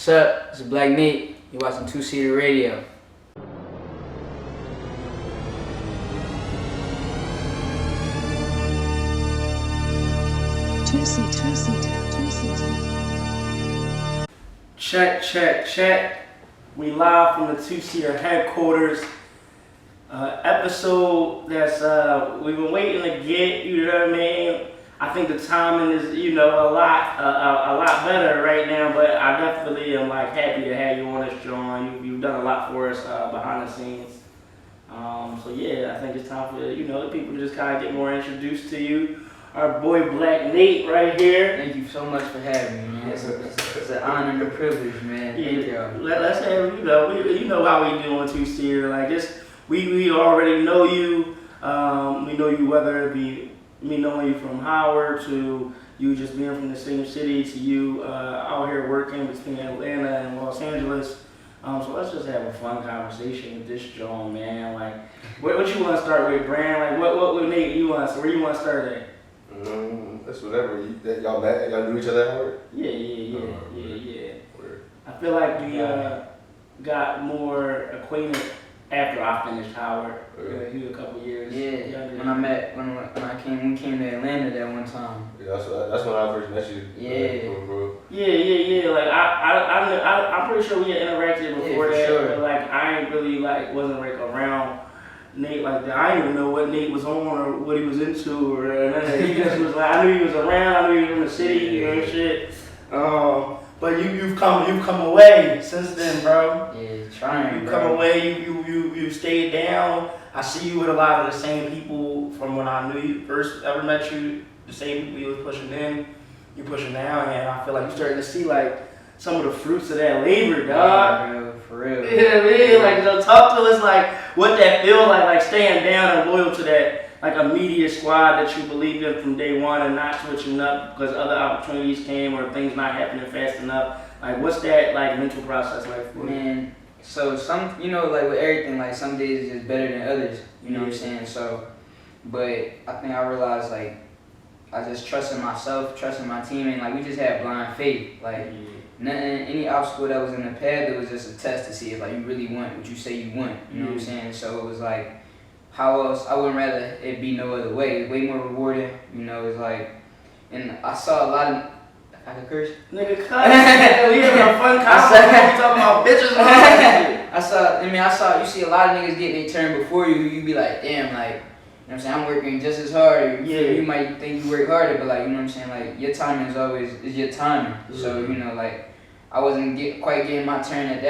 up? This is BlkkNate. You're watching 2SEATER Radio. Check. We live from the 2SEATER headquarters. Episode that's we've been waiting to get. You know what I mean? I think the timing is a lot better right now. But I definitely am happy to have you on this, John. You've done a lot for us behind the scenes. So yeah, I think it's time for the people to just kind of get more introduced to you. Our boy BlkkNate right here. Thank you so much for having me, man. It's an honor and a privilege, man. Thank you. Let's have you know how we do on 2SEATER. Like this, we already know you. We know you, whether it be me knowing you from Howard to you just being from the same city to you out here working between Atlanta and Los Angeles. So let's just have a fun conversation with this John, man. Like, what you want to start with, Brand? Like, what Nate you want? Where you want to start at? That's whatever. Y'all met? Y'all knew each other at Howard? Yeah. I feel like we got more acquainted after I finished Howard. He was a couple years. Yeah. When we came to Atlanta that one time. Yeah, that's when I first met you. Yeah. Like I'm pretty sure we had interacted before that, sure. but I ain't really wasn't around Nate like that. I didn't even know what Nate was on or what he was into or nothing. He just was I knew he was around. I knew he was in the city and shit. But you've come away since then, bro. Yeah, trying. You come away. You stayed down. I see you with a lot of the same people from when I knew you first ever met you. The same people you was pushing in, you pushing down, and I feel like you're starting to see some of the fruits of that labor, dog. Yeah, bro, for real. Yeah, man. So talk to us what that feel like staying down and loyal to that immediate squad that you believed in from day one and not switching up because other opportunities came or things not happening fast enough. What's that mental process like for you? Man, so some with everything, some days is just better than others. You know what I'm saying? So, but I think I realized I just trusted myself, trusting my team, and we just had blind faith. Nothing, any obstacle that was in the path, it was just a test to see if you really want what you say you want. You know what I'm saying? So it was how else? I wouldn't rather it be no other way. It's way more rewarding. It's and I saw a lot of. I could curse. Nigga, cut. We having a fun conversation. We talking about bitches and all that shit. I saw. You see a lot of niggas getting their turn before you. You be like, damn, you know what I'm saying? I'm working just as hard. You might think you work harder, but you know what I'm saying? Your timing is your timing. So I wasn't quite getting my turn at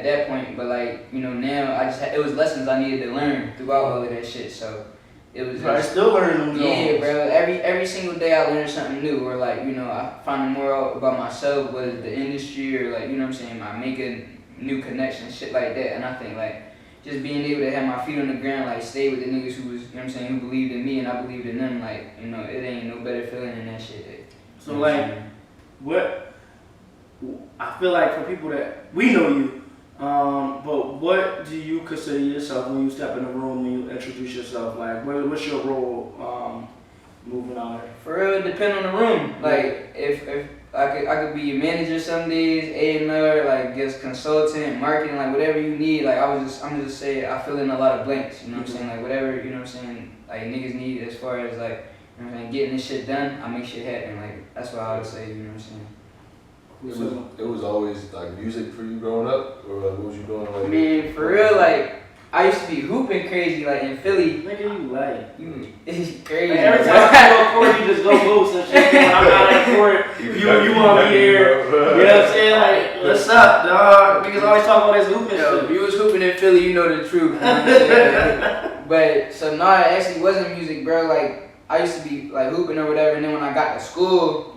that point, but now it was lessons I needed to learn throughout all of that shit. So it was. I still learning them. Yeah, bro. Every single day I learned something new, or I found more out about myself, whether the industry or you know what I'm saying, I make a new connection, shit like that. And I think just being able to have my feet on the ground, stay with the niggas who was, you know what I'm saying, who believed in me and I believed in them, it ain't no better feeling than that shit. So what? I feel for people that we know you, but what do you consider yourself when you step in the room and you introduce yourself? What's your role moving on there? For real, it depends on the room. If I could be your manager some days, A&R, just consultant, marketing, whatever you need. I'm just saying I fill in a lot of blanks. You know what I'm saying? Whatever, you know what I'm saying, niggas need as far as you know what I'm saying, getting this shit done, I make shit happen. That's what I would say. You know what I'm saying? It was always music for you growing up, or what was you doing? Man, for real, I used to be hooping crazy in Philly. Nigga, you it's crazy. Every time I go to court, you just go boost and shit. When I'm out at court, you want me here. You know what I'm saying? What's up, dog? Niggas always talk about this hooping shit. If you was hooping in Philly, you know the truth. But so no, it actually wasn't music, bro. I used to be hooping or whatever, and then when I got to school,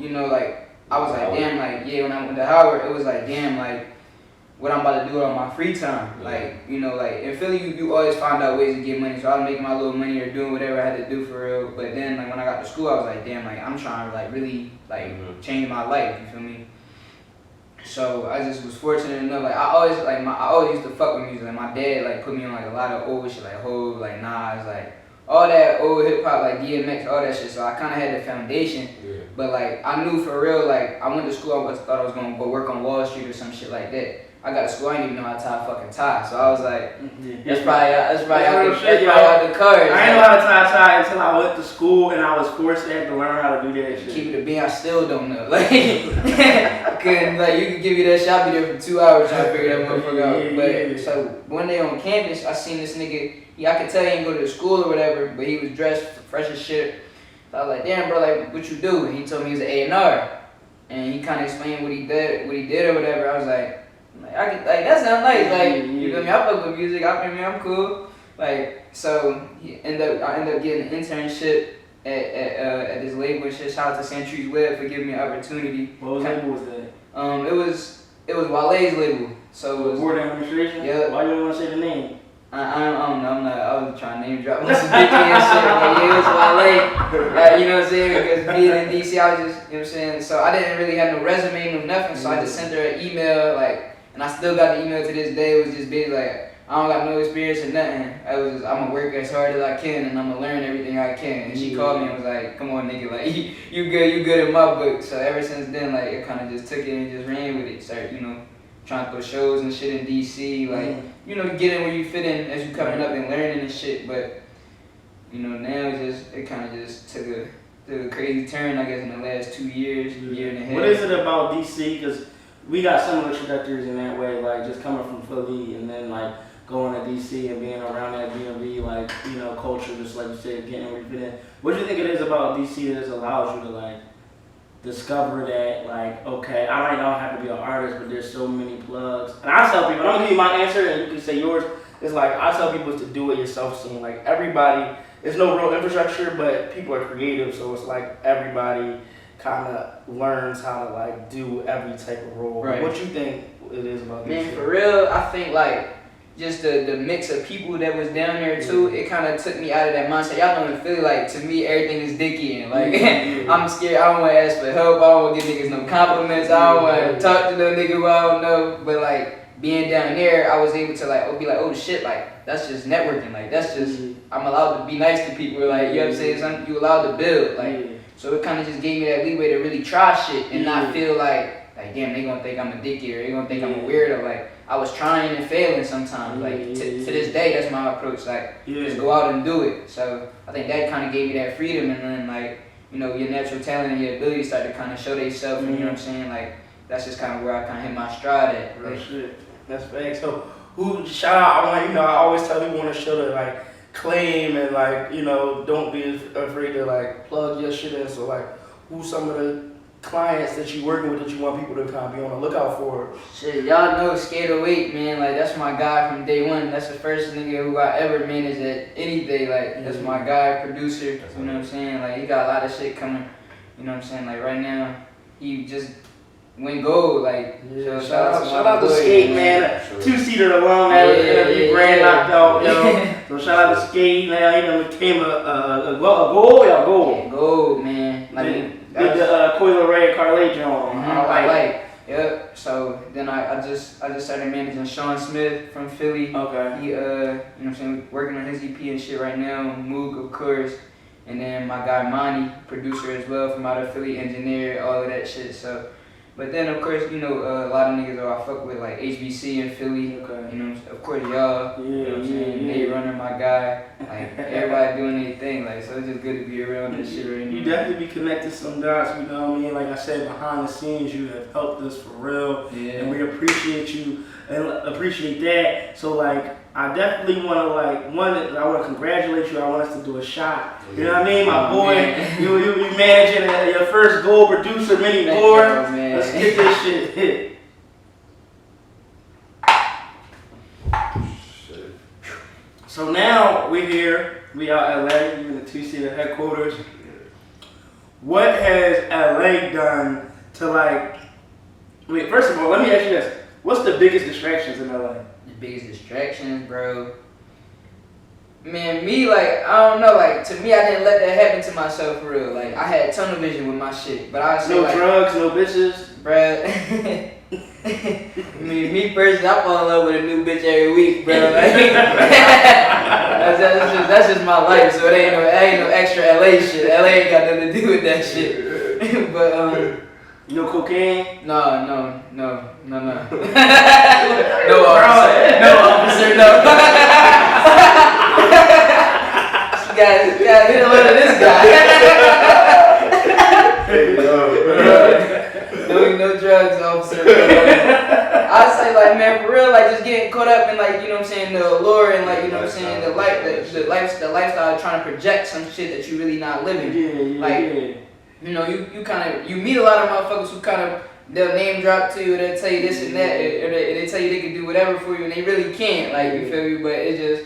I was damn, when I went to Howard, it was damn, what I'm about to do on my free time. In Philly, you always find out ways to get money. So I was making my little money or doing whatever I had to do for real. But then, when I got to school, I was damn, I'm trying to, really, change my life, you feel me? So I just was fortunate enough, I always used to fuck with music. My dad, put me on, a lot of old shit, Hov, Nas, all that old hip hop, DMX, all that shit. So I kind of had the foundation. Yeah. But like I knew for real, like I went to school, thought I was gonna go work on Wall Street or some shit like that. I got to school, I didn't even know how to tie a fucking tie. So I was like, that's probably out the cards. I ain't know how to tie a tie until I went to school and I was forced to learn how to do that shit. Keep it a bean, I still don't know. Like, I couldn't, like, you could give me that shit, I'll be there for 2 hours trying to figure that motherfucker out. But, so, one day on campus, I seen this nigga, I could tell he didn't go to the school or whatever, but he was dressed fresh as shit. So I was like, damn, bro, like, what you do? And he told me he was an A&R. And he kind of explained what he did or whatever. I was like, that sounds nice. Like, you feel me? I fuck with music. I'm cool. Like, so I ended up getting an internship at this label and shit. Shout out to Century's Web for giving me an opportunity. What label was that? It was Wale's label. So it was Board Administration. Yeah. Why you don't want to say the name? I don't know. I was trying to name drop some bitchy and shit. But yeah, it was Wale. You know what I'm saying? Because being in DC, I was just, you know what I'm saying. So I didn't really have no resume, no nothing. So I just sent her an email, like. And I still got the email to this day. It was just basically like, I don't got no experience or nothing. I'm gonna work as hard as I can and I'm gonna learn everything I can. And she called me and was like, come on nigga, like you good in my book. So ever since then, like it kind of just took it and just ran with it. Started, you know, trying to throw shows and shit in DC. Like, you know, get in where you fit in as you coming up and learning and shit. But, you know, now it kind of just took a crazy turn, I guess, in the last 2 years, year and a half. What is it about DC? Because we got similar trajectories in that way, like just coming from Philly and then like going to DC and being around that DMV, like, you know, culture, just like you said, getting where you fit in. What do you think it is about DC that allows you to like discover that, like, okay, I might not have to be an artist, but there's so many plugs. And I tell people, I'm gonna give you my answer and you can say yours. It's like, I tell people to do it yourself scene. Like everybody, there's no real infrastructure, but people are creative, so it's like everybody kind of learns how to like do every type of role. Right. What you think it is about this? Man, for real, I think like just the mix of people that was down there too, it kind of took me out of that mindset. Y'all know in Philly, like to me everything is dicky and like I'm scared. I don't want to ask for help. I don't want to give niggas no compliments. I don't want to talk to no nigga who I don't know. But like being down there, I was able to like be like, oh shit, like that's just networking. Like that's just I'm allowed to be nice to people. Like you know what I'm saying? Something you allowed to build. Like. So it kind of just gave me that leeway to really try shit and not feel like damn, they gonna think I'm a dickhead or they gonna think I'm a weirdo. Like I was trying and failing sometimes. Like to this day, that's my approach. Like just go out and do it. So I think that kind of gave me that freedom, and then like you know your natural talent and your ability start to kind of show themselves. And you know what I'm saying? Like that's just kind of where I kind of hit my stride at. Real shit. That's facts. So shout out? I always tell people on the show to like claim and like, you know, don't be afraid to like plug your shit in. So like, who's some of the clients that you working with that you want people to kind of be on the lookout for? Shit, y'all know Skater Wait, man. Like that's my guy from day one. That's the first nigga who I ever managed at anything. Like that's my guy, producer. You know what I'm saying? Like he got a lot of shit coming. You know what I'm saying? Like right now, he just went gold. Like shout out to Skate, man. 2SEATER alum that brand knocked out, yo. So shout out to Skate, man. He done became a gold. Gold, man. Like did the Coil Ray Carlet on. Yep. So then I just started managing Sean Smith from Philly. Okay. He you know what I'm saying, working on his EP and shit right now. Moog, of course. And then my guy Monty, producer as well from out of Philly, engineer, all of that shit. So. But then, of course, you know, a lot of niggas I fuck with, like HBC in Philly. Okay. You know, of course, y'all. You know what I'm saying? Nate Runner, my guy. Like, everybody doing their thing. Like, so it's just good to be around this shit right now. You definitely be connected some dots, you know what I mean? Like I said, behind the scenes, you have helped us for real. Yeah. And we appreciate you and appreciate that. So, like, I definitely want to, like, I want to congratulate you. I want us to do a shot. You know what I mean? My boy, you managing your first gold producer mini board. Let's get this shit hit. So now we're here. We out LA. We're in the 2SEATER headquarters. What has LA done to like? Wait, first of all, let me ask you this: what's the biggest distractions in LA? The biggest distractions, bro. Man, me, like, I don't know, like, to me, I didn't let that happen to myself for real. Like, I had tunnel vision with my shit, but I say, no like, drugs, no bitches, bruh. me personally, I fall in love with a new bitch every week, bro. Like, that's just my life, so it ain't no extra LA shit. LA ain't got nothing to do with that shit. But No cocaine? no. No officer. No officer, no. Guys, get a load of this guy. No drugs, officer. I say like, man, for real, like just getting caught up in like, you know what I'm saying, the allure and like, you know what I'm saying, the lifestyle trying to project some shit that you really not living. Yeah. You know, you meet a lot of motherfuckers who kind of, they'll name drop to you, they'll tell you this and that, or they tell you they can do whatever for you, and they really can't, like, you feel me? But it's just,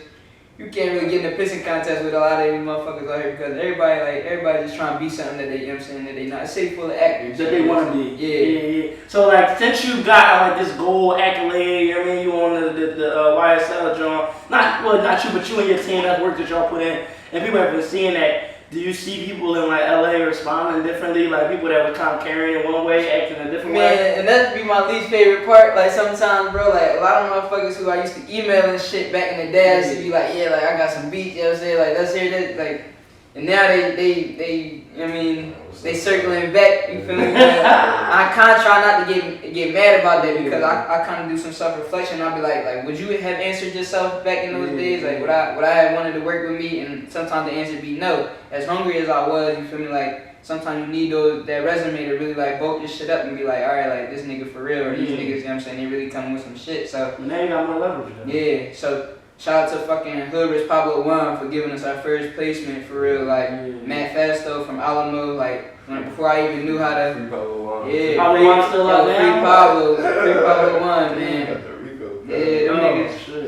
you can't really get in a pissing contest with a lot of these motherfuckers out here because everybody just trying to be something that they, you know what I'm saying, that they not. It's city full of actors. That they want to be. Yeah. So like, since you got like this gold accolade, you know what I mean, you on the YSL joint, not you, but you and your team, that work that y'all put in, and people have been seeing that. Do you see people in like LA responding differently? Like people that were kind of carrying in one way, acting a different way? Man, and that'd be my least favorite part. Like sometimes, bro, like a lot of motherfuckers who I used to email and shit back in the day, I used to be like, yeah, like I got some beats, you know what I'm saying? Like let's hear that, like, and now they I mean, they circling back, you feel me? I kind of try not to get mad about that because I kind of do some self-reflection. I'll be like, would you have answered yourself back in those days? Like, would I have wanted to work with me? And sometimes the answer would be no. As hungry as I was, you feel me? Like, sometimes you need that resume to really like bulk your shit up and be like, all right, like this nigga for real, or these niggas, you know what I'm saying? They really coming with some shit. So now you got more leverage. Yeah, so shout out to fucking Hood Rich Pablo Juan for giving us our first placement for real. Like Matt Fasto from Alamo, like before I even knew how to. Free Pablo Juan. Yeah, Pablo Juan still out there? Free Pablo Juan, man. Yeah, them niggas. Shit.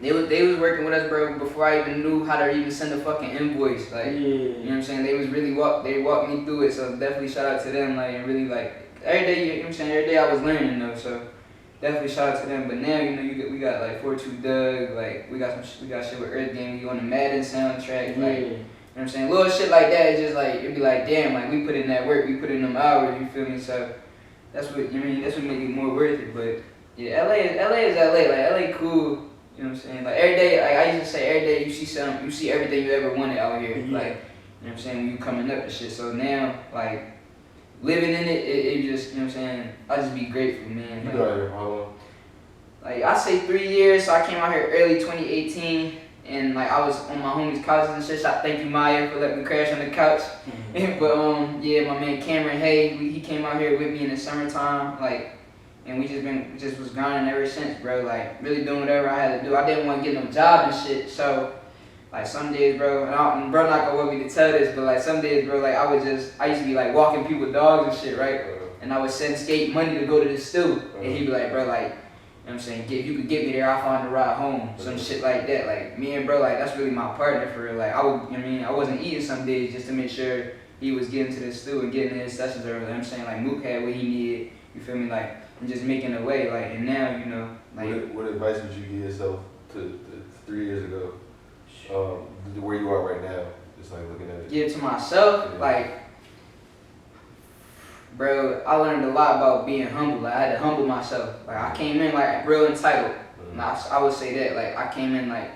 They was working with us, bro, before I even knew how to even send a fucking invoice. Like, you know what I'm saying? They was really they walked me through it. So definitely shout out to them. Like, and really like every day, you know what I'm saying? Every day I was learning though. So definitely shout out to them. But now, you know, we got like 42 Doug. Like we got shit with Earth Gang. We on the Madden soundtrack. Like, you know what I'm saying? Little shit like that. It's just like it'd be like, damn, like we put in that work. We put in them hours. You feel me? So that's what That's what make it more worth it. But yeah, LA is LA. Like LA cool. You know what I'm saying? Like every day, like I used to say, every day you see everything you ever wanted out here. Like, you know what I'm saying, when you coming up and shit. So now, like, living in it just, you know what I'm saying, I just be grateful, man. You like, got here how long? Like, I say 3 years, so I came out here early 2018, and like I was on my homies' couches and shit. So I thank you, Maya, for letting me crash on the couch. But yeah, my man Cameron Hay, he came out here with me in the summertime, like. And we just was grinding ever since, bro. Like, really doing whatever I had to do. I didn't want to get no job and shit. So, like, some days, bro, and bro not gonna want me to tell this, but like some days, bro, like I used to be like walking people's dogs and shit, right? And I would send Skate money to go to the stew. And he'd be like, bro, like, you know what I'm saying, if you could get me there, I'll find a ride home. Some shit like that. Like, me and bro, like, that's really my partner for real. Like, I wasn't eating some days just to make sure he was getting to the stew and getting to his sessions early. You know what I'm saying? Like, Mook had what he needed. You feel me? Like, and just making a way, like, and now, you know, like. What advice would you give yourself to 3 years ago? Where you are right now, just like looking at it. Give to myself, like, bro, I learned a lot about being humble. Like, I had to humble myself. Like, I came in like real entitled. And I would say that, like, I came in like,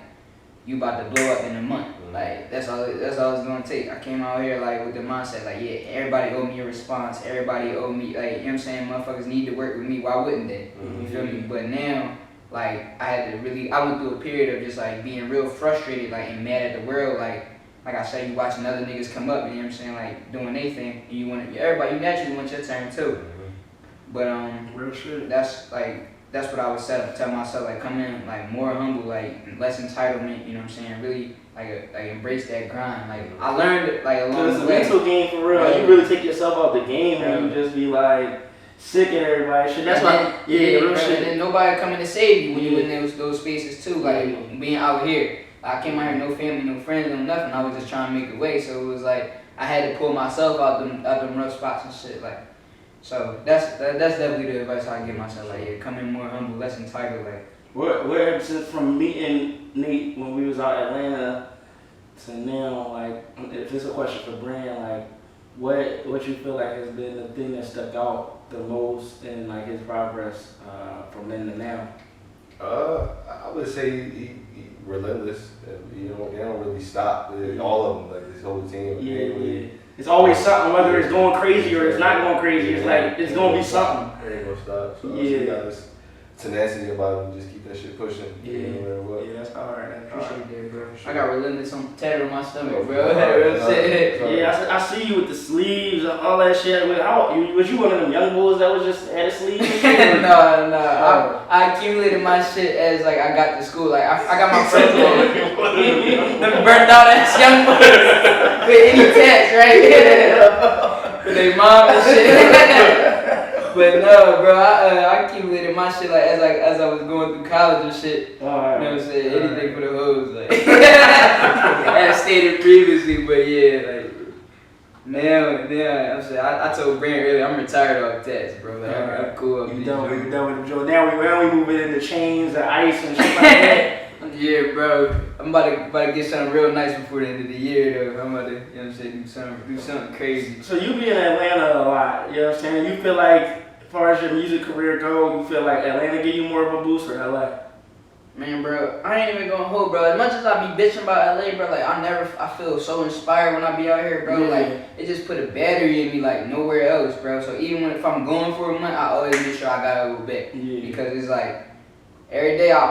you about to blow up in a month. Like, that's all it's gonna take. I came out here like with the mindset, like, yeah, everybody owe me a response. Everybody owe me, like, you know what I'm saying? Motherfuckers need to work with me. Why wouldn't they? You feel me? But now, like, I went through a period of just like being real frustrated, like, and mad at the world. Like I said, you watching other niggas come up, you know what I'm saying? Like, doing their thing, and you naturally want your turn too. But real shit. That's what I would tell myself, like, come in, like, more humble, like, less entitlement, you know what I'm saying? Really, like embrace that grind. Like, I learned it, like, along the way. It's a mental game for real. Like, you really take yourself out the game and you just be, like, sick at everybody. Shit. That's why, real shit. And then nobody coming to save you when you in those spaces, too. Like, being out here. I came out here, no family, no friends, no nothing. I was just trying to make a way. So it was like, I had to pull myself out them rough spots and shit, like. So that's definitely the advice I give myself. Like, yeah, come in more humble, less entitled. Like, where since from meeting Nate when we was out in Atlanta to now, like, if this is a question for Brand, like, what you feel like has been the thing that stuck out the most in like his progress from then to now? I would say he relentless. They don't really stop. All of them, like this whole team. it's always something, whether it's going crazy or it's not going crazy. It's like it's gonna be something. It ain't gonna stop. So Yeah. you got this tenacity about it. Just keep that shit pushing. Yeah. No matter what. Yeah, that's hard. That's hard. Appreciate that, bro. I got relentless on tattoo on my stomach, bro. Yeah, I see you with the sleeves and all that shit. Was you one of them young boys that was just had a sleeve? No. I accumulated my shit as like I got to school. Like I got my first one. Them burnt out ass young boys with any tats, right? With their mom and shit. But no, bro, I accumulated my shit like as I was going through college and shit. You know what I'm saying? Anything for the hoes, like as stated previously. But yeah, like now I'm saying I told Brand earlier I'm retired off tats, bro. Like I'm cool. You done with them, Joe? Now we moving into chains and ice and shit like that. Yeah, bro. I'm about to get something real nice before the end of the year, though. I'm about to, you know what I'm saying, do something crazy. So you be in Atlanta a lot, you know what I'm saying? You feel like, as far as your music career goes, you feel like Atlanta give you more of a boost or LA? Man, bro, I ain't even gonna hold, bro. As much as I be bitching about LA, bro, like I feel so inspired when I be out here, bro. Yeah. Like it just put a battery in me like nowhere else, bro. So even if I'm going for a month, I always make sure I got a little bit. Yeah. Because it's like every day I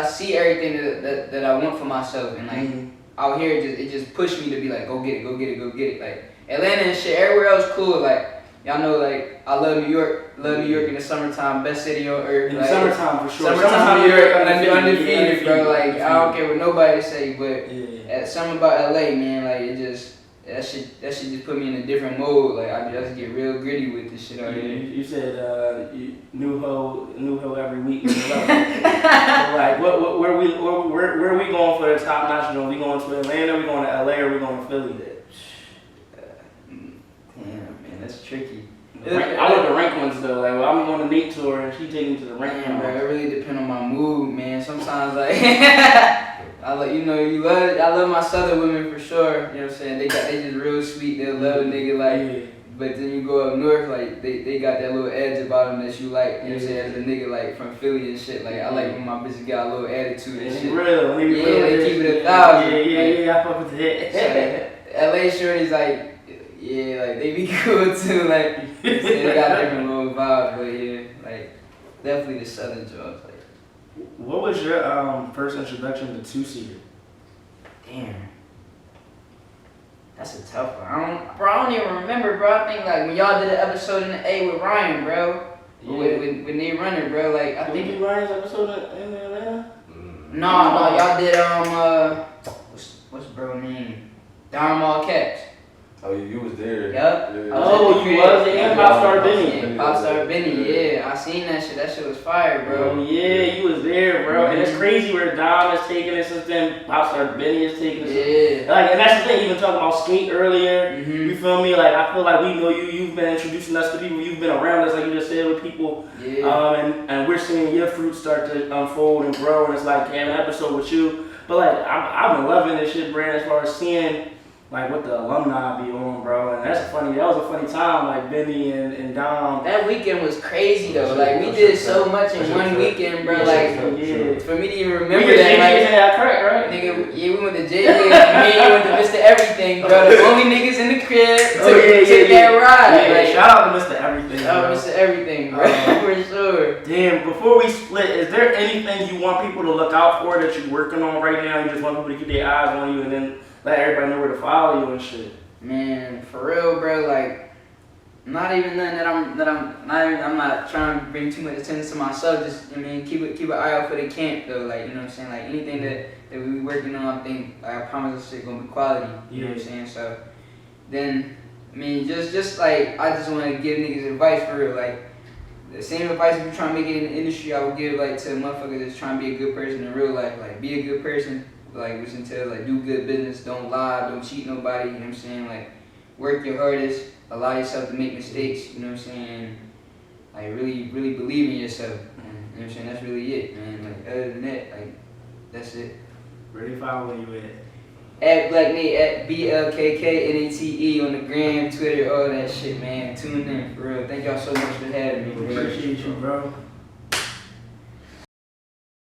see everything that I want for myself, and like out here it just pushed me to be like go get it. Like Atlanta and shit, everywhere else cool. Like y'all know, like I love New York. Love New York in the summertime, best city on earth. In the like, summertime for sure. Summertime New York, undefeated, bro. Like undefeated. I don't care what nobody say, but Yeah. something about LA, man. Like it just that shit just put me in a different mode. Like I just get real gritty with this shit out here. You said new hoe every week. So like where we going for the top notch? We going to Atlanta? We going to LA? Or we going to Philly? Damn, man, that's tricky. I want the rank ones though. Like I'm going to Nate tour and she taking me to the rank. Man, bro, it really depends on my mood, man. Sometimes like I love my southern women for sure. You know what I'm saying? They just real sweet. They love a nigga like. But then you go up north, like they got that little edge about them that you like. You know what I'm saying? As a nigga like from Philly and shit. Like I like when my bitches got a little attitude and shit. Real. They keep it 1,000. Yeah. I fuck with that. So, LA shorties like. Yeah, like they be cool too, like they got different little vibes, but yeah, like definitely the southern jobs. Like, what was your first introduction to 2SEATER? Damn, that's a tough one. I don't even remember, bro. I think like when y'all did an episode in the A with Ryan, bro, with Nate Runner, bro. Like I think did Ryan's episode in Atlanta. No, y'all did what's bro name? Don Mall Caps. Oh, you was there. Yup. Yeah. Oh, you was there. Popstar Benny. Yeah, Popstar Benny. Yeah, I seen that shit. That shit was fire, bro. Oh yeah, you was there, bro. And it's crazy where Dom is taking it since then. Popstar Benny is taking it. Yeah. Like, and that's the thing. Even talking about skate earlier. Mhm. You feel me? Like I feel like we know you. You've been introducing us to people. You've been around us, like you just said, with people. Yeah. And we're seeing your fruit start to unfold and grow. And it's like, an episode with you. But like, I've been loving this shit, Brand, as far as seeing. Like what the alumni be on, bro, and that was a funny time. Like Benny and Dom. That weekend was crazy though. Like we did so much in one weekend, bro. Like for me to even remember that, like correct, right? nigga, yeah, we went to JJ, me and you went to Mr. Everything, bro. The only niggas in the crib took that ride. Yeah, like, shout out to Mr. Everything, bro. Mr. Everything, bro, for sure. Damn, before we split, is there anything you want people to look out for that you're working on right now? You just want people to keep their eyes on you and then let everybody know where to follow you and shit. Man, for real, bro. Like, not even nothing I'm not trying to bring too much attention to myself. Just, keep an eye out for the camp though. Like, you know what I'm saying? Like anything that we be working on, I think I promise this shit gonna be quality. You know what I'm saying? So then, just like I just want to give niggas advice for real. Like the same advice if you're trying to make it in the industry, I would give like to motherfuckers that's trying to be a good person in real life. Like be a good person. Like, which entails, like, do good business, don't lie, don't cheat nobody, you know what I'm saying? Like, work your hardest, allow yourself to make mistakes, you know what I'm saying? Like, really believe in yourself, you know what I'm saying? That's really it, man. Like, other than that, like, that's it. Where they following you at? At BlkkNate, at BlkkNate on the gram, Twitter, all that shit, man. Tune in, for real. Thank y'all so much for having me, bro. Appreciate you, bro.